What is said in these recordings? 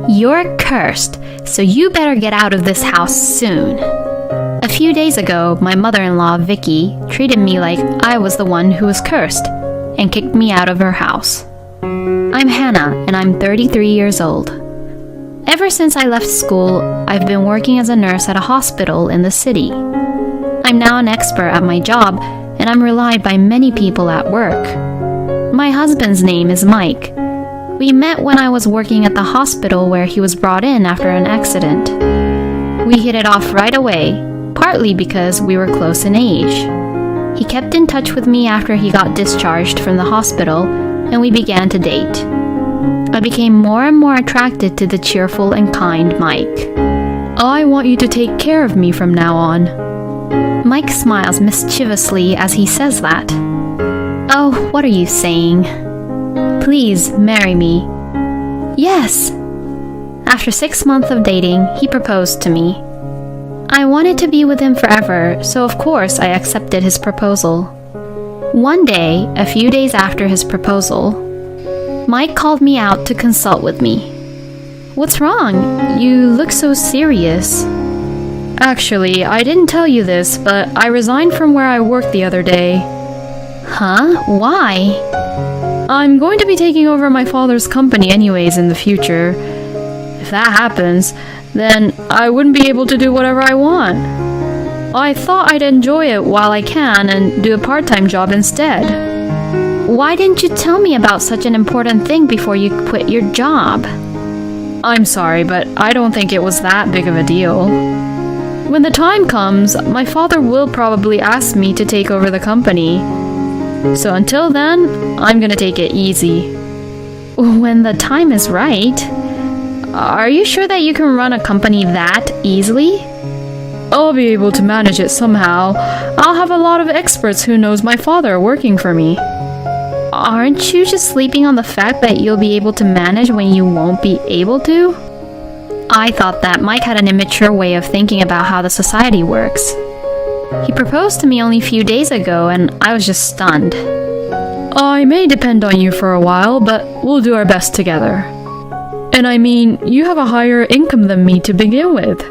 You're cursed, so you better get out of this house soon. A few days ago, my mother-in-law, Vicky, treated me like I was the one who was cursed and kicked me out of her house. I'm Hannah, and I'm 33 years old. Ever since I left school, I've been working as a nurse at a hospital in the city. I'm now an expert at my job, and I'm relied by many people at work. My husband's name is Mike. We met when I was working at the hospital where he was brought in after an accident. We hit it off right away, partly because we were close in age. He kept in touch with me after he got discharged from the hospital, and we began to date. I became more and more attracted to the cheerful and kind Mike. I want you to take care of me from now on. Mike smiles mischievously as he says that. Oh, what are you saying? Please marry me. Yes. After 6 months of dating, he proposed to me. I wanted to be with him forever, so of course I accepted his proposal. One day, a few days after his proposal, Mike called me out to consult with me. What's wrong? You look so serious. Actually, I didn't tell you this, but I resigned from where I worked the other day. Huh? Why? I'm going to be taking over my father's company anyways in the future. If that happens, then I wouldn't be able to do whatever I want. I thought I'd enjoy it while I can and do a part-time job instead. Why didn't you tell me about such an important thing before you quit your job? I'm sorry, but I don't think it was that big of a deal. When the time comes, my father will probably ask me to take over the company. So until then, I'm gonna take it easy. When the time is right? Are you sure that you can run a company that easily? I'll be able to manage it somehow. I'll have a lot of experts who knows my father working for me. Aren't you just sleeping on the fact that you'll be able to manage when you won't be able to? I thought that Mike had an immature way of thinking about how the society works. He proposed to me only a few days ago, and I was just stunned. I may depend on you for a while, but we'll do our best together. And I mean, you have a higher income than me to begin with.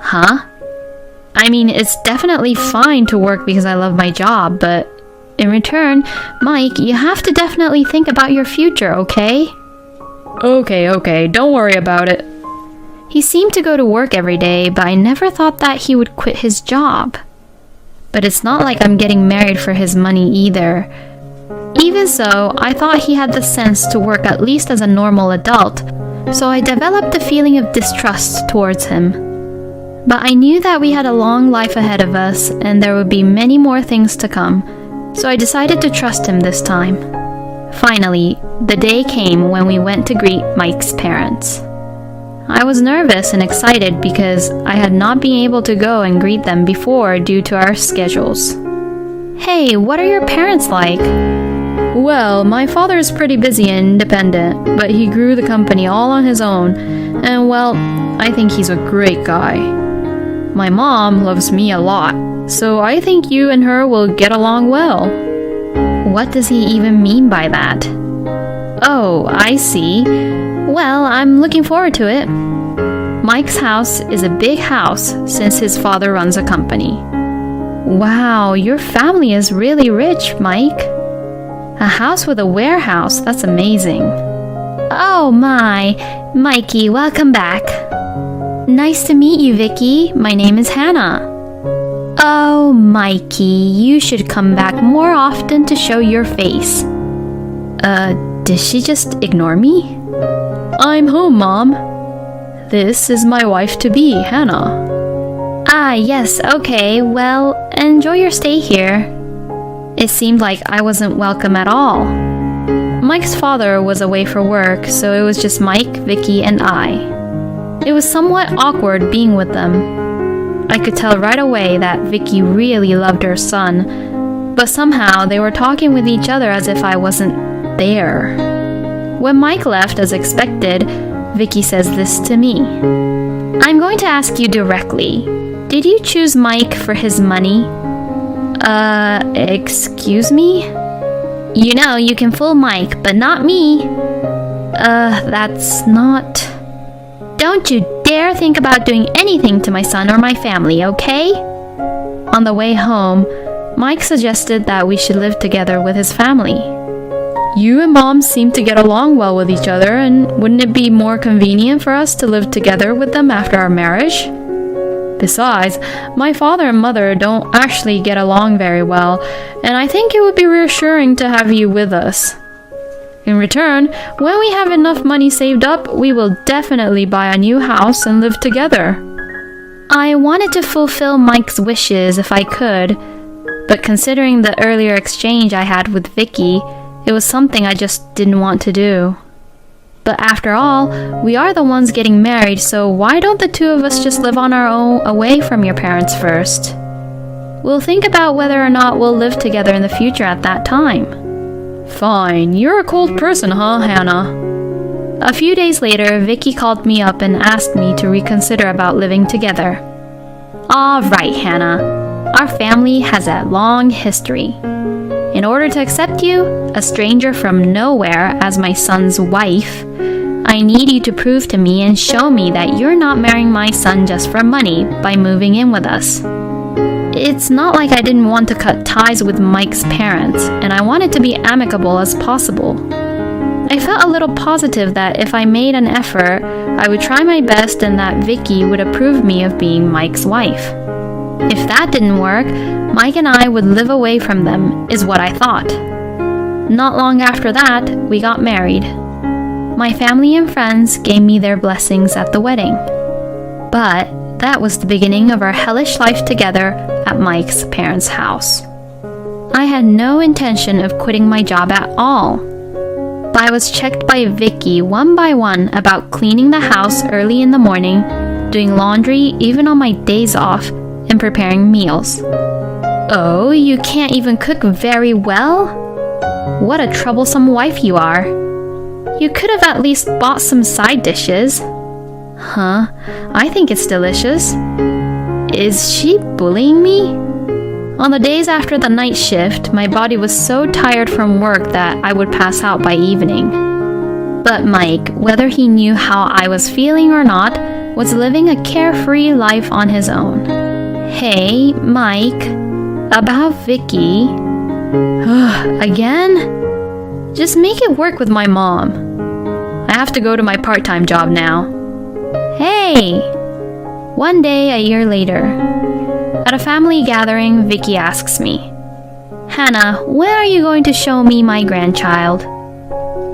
Huh? I mean, it's definitely fine to work because I love my job, but in return, Mike, you have to definitely think about your future, okay? Okay, don't worry about it. He seemed to go to work every day, but I never thought that he would quit his job. But it's not like I'm getting married for his money either. Even so, I thought he had the sense to work at least as a normal adult, so I developed a feeling of distrust towards him. But I knew that we had a long life ahead of us, and there would be many more things to come, so I decided to trust him this time. Finally, the day came when we went to greet Mike's parents. I was nervous and excited because I had not been able to go and greet them before due to our schedules. Hey, what are your parents like? Well, my father is pretty busy and independent, but he grew the company all on his own, and well, I think he's a great guy. My mom loves me a lot, so I think you and her will get along well. What does he even mean by that? Oh, I see. Well, I'm looking forward to it. Mike's house is a big house since his father runs a company. Wow, your family is really rich, Mike. A house with a warehouse, that's amazing. Oh my, Mikey, welcome back. Nice to meet you, Vicky. My name is Hannah. Oh, Mikey, you should come back more often to show your face. Did she just ignore me? I'm home, Mom. This is my wife-to-be, Hannah. Ah, yes, okay, well, enjoy your stay here. It seemed like I wasn't welcome at all. Mike's father was away for work, so it was just Mike, Vicky, and I. It was somewhat awkward being with them. I could tell right away that Vicky really loved her son, but somehow they were talking with each other as if I wasn't there. When Mike left as expected, Vicky says this to me. I'm going to ask you directly. Did you choose Mike for his money? Excuse me? You know, you can fool Mike, but not me. That's not... don't you dare think about doing anything to my son or my family, okay? On the way home, Mike suggested that we should live together with his family. You and Mom seem to get along well with each other, and wouldn't it be more convenient for us to live together with them after our marriage? Besides, my father and mother don't actually get along very well, and I think it would be reassuring to have you with us. In return, when we have enough money saved up, we will definitely buy a new house and live together. I wanted to fulfill Mike's wishes if I could, but considering the earlier exchange I had with Vicky, it was something I just didn't want to do. But after all, we are the ones getting married, so why don't the two of us just live on our own away from your parents first? We'll think about whether or not we'll live together in the future at that time. Fine, you're a cold person, huh, Hannah? A few days later, Vicky called me up and asked me to reconsider about living together. All right, Hannah. Our family has a long history. In order to accept you, a stranger from nowhere, as my son's wife, I need you to prove to me and show me that you're not marrying my son just for money by moving in with us. It's not like I didn't want to cut ties with Mike's parents, and I wanted to be amicable as possible. I felt a little positive that if I made an effort, I would try my best and that Vicky would approve me of being Mike's wife. If that didn't work, Mike and I would live away from them, is what I thought. Not long after that, we got married. My family and friends gave me their blessings at the wedding. But that was the beginning of our hellish life together at Mike's parents' house. I had no intention of quitting my job at all. But I was checked by Vicky one by one about cleaning the house early in the morning, doing laundry even on my days off, and preparing meals. Oh, you can't even cook very well? What a troublesome wife you are. You could have at least bought some side dishes. Huh, I think it's delicious. Is she bullying me? On the days after the night shift, my body was so tired from work that I would pass out by evening. But Mike, whether he knew how I was feeling or not, was living a carefree life on his own. Hey, Mike, about Vicky. Again? Just make it work with my mom. I have to go to my part-time job now. Hey! One day, a year later, at a family gathering, Vicky asks me, Hannah, when are you going to show me my grandchild?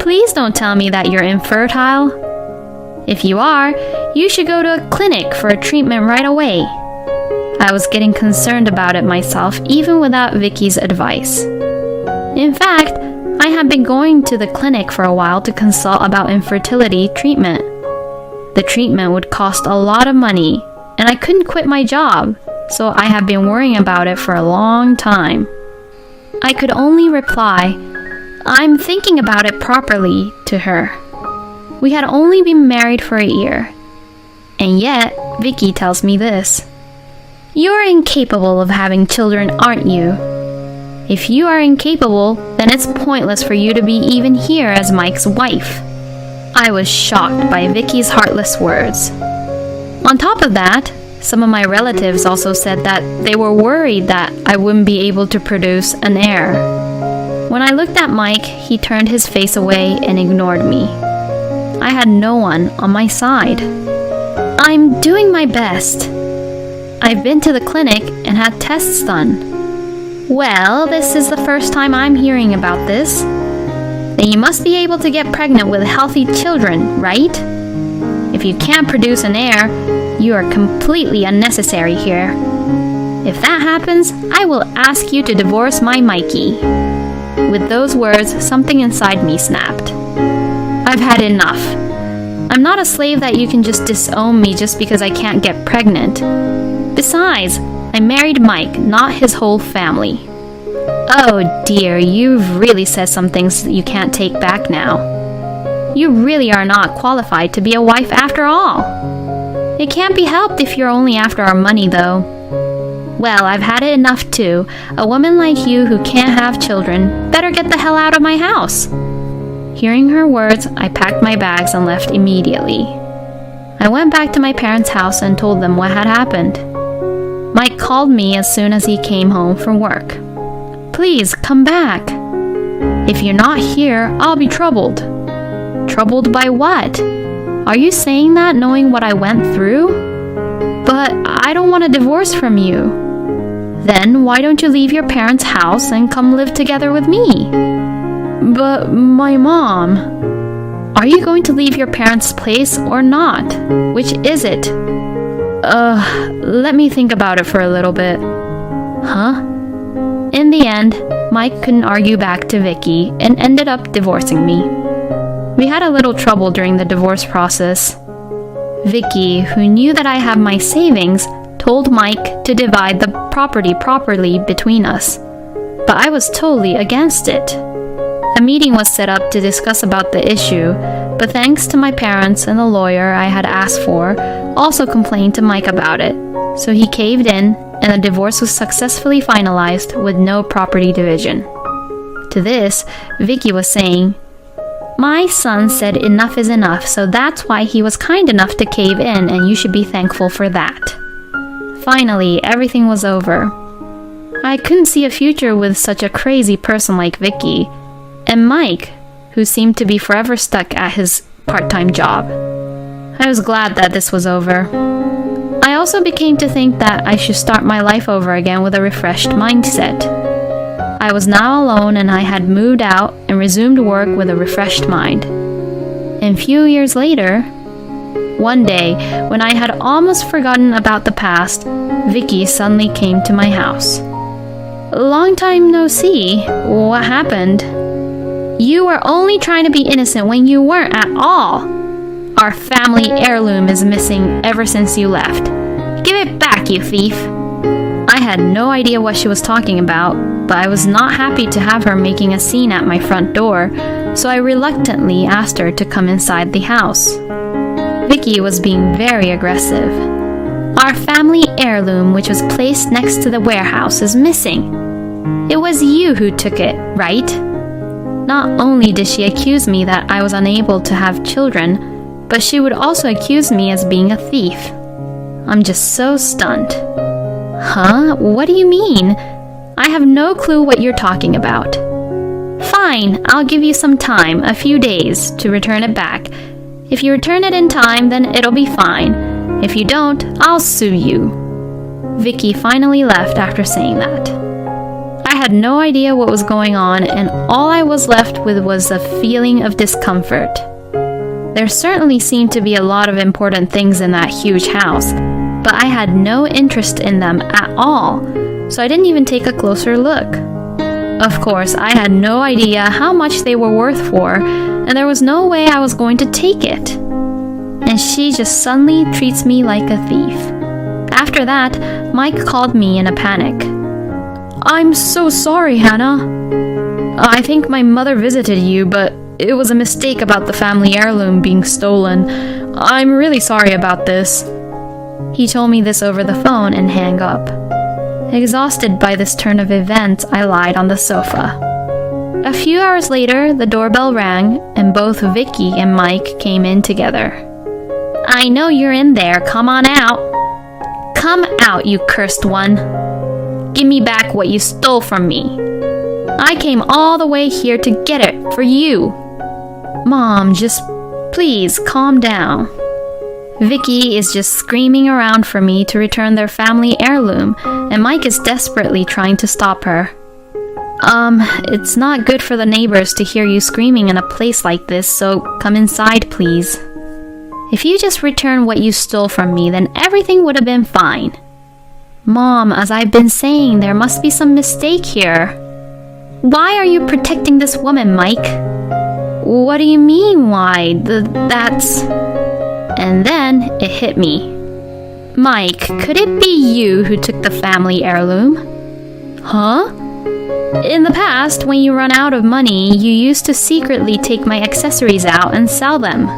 Please don't tell me that you're infertile. If you are, you should go to a clinic for a treatment right away. I was getting concerned about it myself, even without Vicky's advice. In fact, I had been going to the clinic for a while to consult about infertility treatment. The treatment would cost a lot of money, and I couldn't quit my job, so I had been worrying about it for a long time. I could only reply, I'm thinking about it properly, to her. We had only been married for a year, and yet Vicky tells me this. You're incapable of having children, aren't you? If you are incapable, then it's pointless for you to be even here as Mike's wife. I was shocked by Vicky's heartless words. On top of that, some of my relatives also said that they were worried that I wouldn't be able to produce an heir. When I looked at Mike, he turned his face away and ignored me. I had no one on my side. I'm doing my best. I've been to the clinic and had tests done. Well, this is the first time I'm hearing about this. Then you must be able to get pregnant with healthy children, right? If you can't produce an heir, you are completely unnecessary here. If that happens, I will ask you to divorce my Mikey. With those words, something inside me snapped. I've had enough. I'm not a slave that you can just disown me just because I can't get pregnant. Besides, I married Mike, not his whole family. Oh dear, you've really said some things that you can't take back now. You really are not qualified to be a wife after all. It can't be helped if you're only after our money, though. Well, I've had it enough too. A woman like you who can't have children better get the hell out of my house. Hearing her words, I packed my bags and left immediately. I I went back to my parents' house and told them what had happened. Mike called me as soon as he came home from work. "Please, come back. If you're not here, I'll be troubled." "Troubled by what? Are you saying that knowing what I went through?" "But I don't want a divorce from you." "Then why don't you leave your parents' house and come live together with me?" "But my mom..." "Are you going to leave your parents' place or not? Which is it?" Let me think about it for a little bit." "Huh?" In the end, Mike couldn't argue back to Vicky and ended up divorcing me. We had a little trouble during the divorce process. Vicky, who knew that I have my savings, told Mike to divide the property properly between us, but I was totally against it. A meeting was set up to discuss about the issue, but thanks to my parents and the lawyer I had asked for, also complained to Mike about it, so he caved in and the divorce was successfully finalized with no property division. To this, Vicky was saying, "My son said enough is enough, so that's why he was kind enough to cave in and you should be thankful for that." Finally, everything was over. I couldn't see a future with such a crazy person like Vicky, and Mike, who seemed to be forever stuck at his part-time job. I was glad that this was over. I also became to think that I should start my life over again with a refreshed mindset. I was now alone and I had moved out and resumed work with a refreshed mind. And few years later, one day, when I had almost forgotten about the past, Vicky suddenly came to my house. "Long time no see. What happened?" "You were only trying to be innocent when you weren't at all. Our family heirloom is missing ever since you left. Give it back, you thief." I had no idea what she was talking about, but I was not happy to have her making a scene at my front door, so I reluctantly asked her to come inside the house. Vicky was being very aggressive. "Our family heirloom, which was placed next to the warehouse, is missing. It was you who took it, right?" Not only did she accuse me that I was unable to have children, but she would also accuse me as being a thief. I'm just so stunned. "Huh? What do you mean? I have no clue what you're talking about." "Fine, I'll give you some time, a few days, to return it back. If you return it in time, then it'll be fine. If you don't, I'll sue you." Vicky finally left after saying that. I had no idea what was going on, and all I was left with was a feeling of discomfort. There certainly seemed to be a lot of important things in that huge house, but I had no interest in them at all, so I didn't even take a closer look. Of course, I had no idea how much they were worth for, and there was no way I was going to take it. And she just suddenly treats me like a thief. After that, Mike called me in a panic. "I'm so sorry, Hannah. I think my mother visited you, but it was a mistake about the family heirloom being stolen. I'm really sorry about this." He told me this over the phone and hung up. Exhausted by this turn of events, I lied on the sofa. A few hours later, the doorbell rang, and both Vicky and Mike came in together. "I know you're in there. Come on out." "Come out, you cursed one. Give me back what you stole from me. I came all the way here to get it for you." "Mom, just please calm down." Vicky is just screaming around for me to return their family heirloom, and Mike is desperately trying to stop her. It's not good for the neighbors to hear you screaming in a place like this, so come inside, please. If you just return what you stole from me, then everything would have been fine." "Mom, as I've been saying, there must be some mistake here." "Why are you protecting this woman, Mike?" "What do you mean, why? That's..." And then it hit me. "Mike, could it be you who took the family heirloom?" "Huh?" "In the past, when you run out of money, you used to secretly take my accessories out and sell them."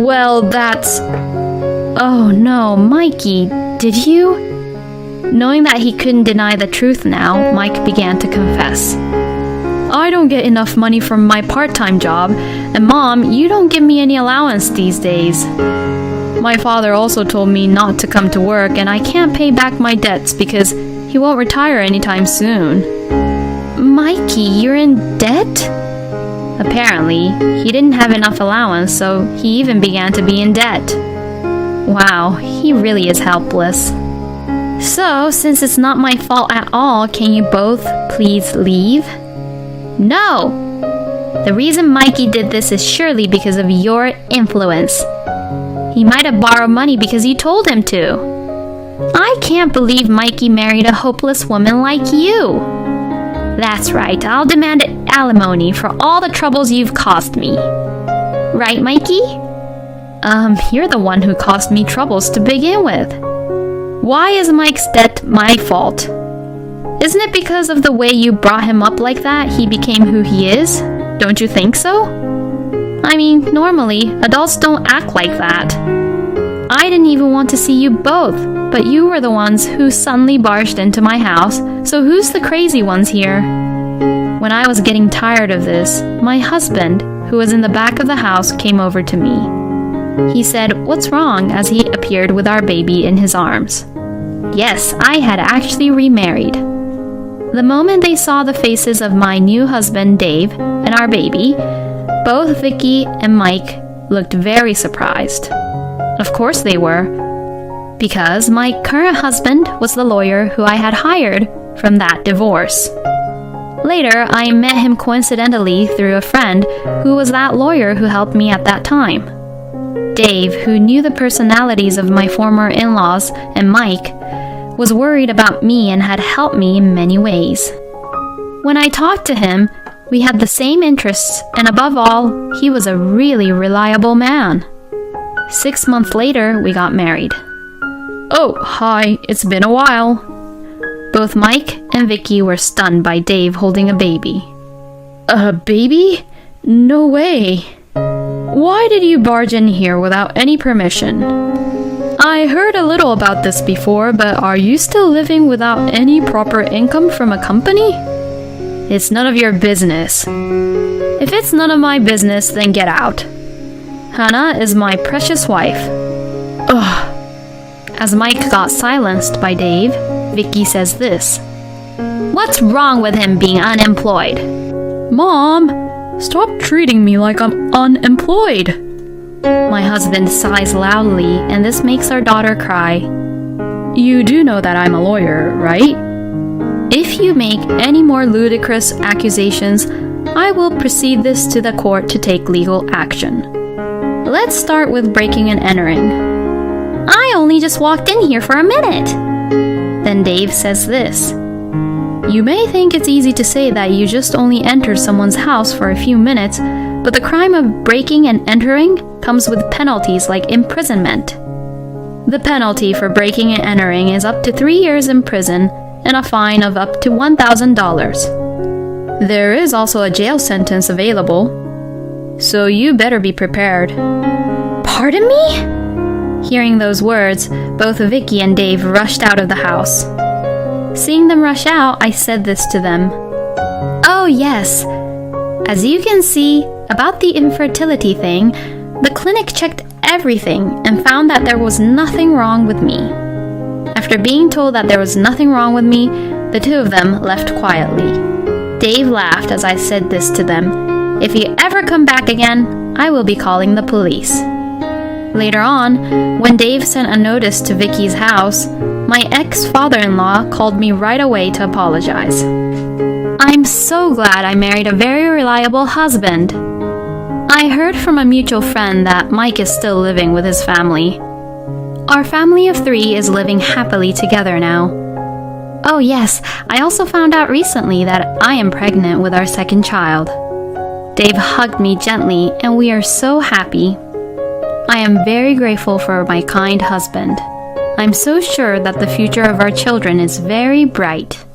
Well, that's..." "Oh no, Mikey, did you?" Knowing that he couldn't deny the truth now, Mike began to confess. "I don't get enough money from my part-time job, and Mom, you don't give me any allowance these days." My father also told me not to come to work, and I can't pay back my debts because he won't retire anytime soon. Mikey, you're in debt? Apparently, he didn't have enough allowance, so he even began to be in debt. Wow, he really is helpless. So, since it's not my fault at all, can you both please leave? No! The reason Mikey did this is surely because of your influence. He might have borrowed money because you told him to. I can't believe Mikey married a hopeless woman like you. That's right, I'll demand alimony for all the troubles you've caused me. Right, Mikey? You're the one who caused me troubles to begin with. Why is Mike's debt my fault? Isn't it because of the way you brought him up like that he became who he is? Don't you think so? I mean, normally, adults don't act like that. I didn't even want to see you both, but you were the ones who suddenly barged into my house, so who's the crazy ones here? When I was getting tired of this, my husband, who was in the back of the house, came over to me. He said, "What's wrong?" as he appeared with our baby in his arms. Yes, I had actually remarried. The moment they saw the faces of my new husband, Dave, and our baby, both Vicky and Mike looked very surprised. Of course they were, because my current husband was the lawyer who I had hired from that divorce. Later, I met him coincidentally through a friend who was that lawyer who helped me at that time. Dave, who knew the personalities of my former in-laws, and Mike, was worried about me and had helped me in many ways. When I talked to him, we had the same interests, and above all, he was a really reliable man. 6 months later, we got married. Oh, hi, it's been a while. Both Mike and Vicky were stunned by Dave holding a baby. A baby? No way. Why did you barge in here without any permission? I heard a little about this before, but are you still living without any proper income from a company? It's none of your business. If it's none of my business, then get out. Hannah is my precious wife. Ugh. As Mike got silenced by Dave, Vicky says this. What's wrong with him being unemployed? Mom, stop treating me like I'm unemployed. My husband sighs loudly, and this makes our daughter cry. You do know that I'm a lawyer, right? If you make any more ludicrous accusations, I will proceed this to the court to take legal action. Let's start with breaking and entering. I only just walked in here for a minute. Then Dave says this. You may think it's easy to say that you just only entered someone's house for a few minutes, but the crime of breaking and entering comes with penalties like imprisonment. The penalty for breaking and entering is up to 3 years in prison and a fine of up to $1,000. There is also a jail sentence available, so you better be prepared. Pardon me? Hearing those words, both Vicky and Dave rushed out of the house. Seeing them rush out, I said this to them. Oh yes, as you can see, about the infertility thing, the clinic checked everything and found that there was nothing wrong with me. After being told that there was nothing wrong with me, the two of them left quietly. Dave laughed as I said this to them. If you ever come back again, I will be calling the police. Later on, when Dave sent a notice to Vicky's house, my ex-father-in-law called me right away to apologize. I'm so glad I married a very reliable husband. I heard from a mutual friend that Mike is still living with his family. Our family of 3 is living happily together now. Oh yes, I also found out recently that I am pregnant with our second child. Dave hugged me gently, and we are so happy. I am very grateful for my kind husband. I'm so sure that the future of our children is very bright.